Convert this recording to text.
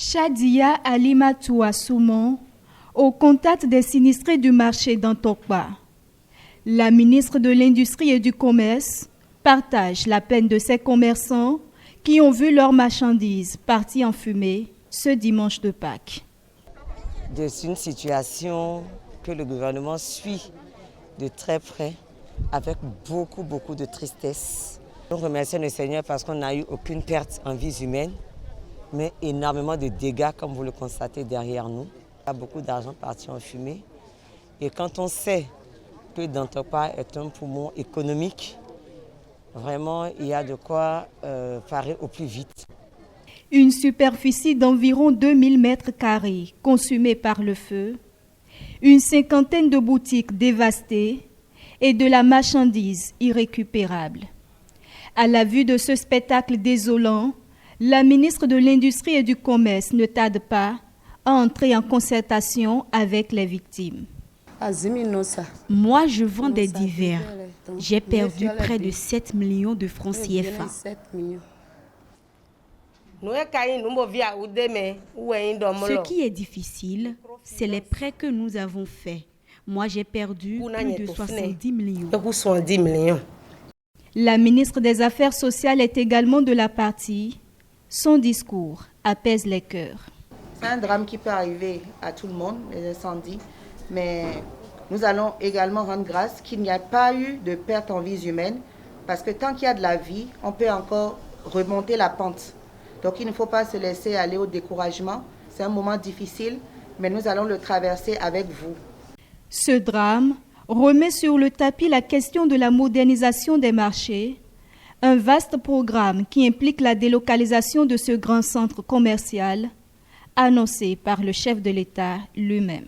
Shadia Alimatou Assoumon, au contact des sinistrés du marché d'Antokpa. La ministre de l'Industrie et du Commerce partage la peine de ces commerçants qui ont vu leurs marchandises parties en fumée ce dimanche de Pâques. C'est une situation que le gouvernement suit de très près avec beaucoup de tristesse. Nous remercions le Seigneur parce qu'on n'a eu aucune perte en vies humaines, mais énormément de dégâts comme vous le constatez derrière nous. Il y a beaucoup d'argent parti en fumée et quand on sait que Dantokpa est un poumon économique, vraiment il y a de quoi parer au plus vite. Une superficie d'environ 2000 mètres carrés consumée par le feu, une cinquantaine de boutiques dévastées et de la marchandise irrécupérable. À la vue de ce spectacle désolant, la ministre de l'Industrie et du Commerce ne tarde pas à entrer en concertation avec les victimes. Moi, je vends des divers. J'ai perdu près de 7 millions de francs CFA. Ce qui est difficile, c'est les prêts que nous avons faits. Moi, j'ai perdu plus de 70 millions. La ministre des Affaires sociales est également de la partie. Son discours apaise les cœurs. C'est un drame qui peut arriver à tout le monde, les incendies, mais nous allons également rendre grâce qu'il n'y a pas eu de perte en vies humaines, parce que tant qu'il y a de la vie, on peut encore remonter la pente. Donc il ne faut pas se laisser aller au découragement. C'est un moment difficile, mais nous allons le traverser avec vous. Ce drame remet sur le tapis la question de la modernisation des marchés, un vaste programme qui implique la délocalisation de ce grand centre commercial, annoncé par le chef de l'État lui-même.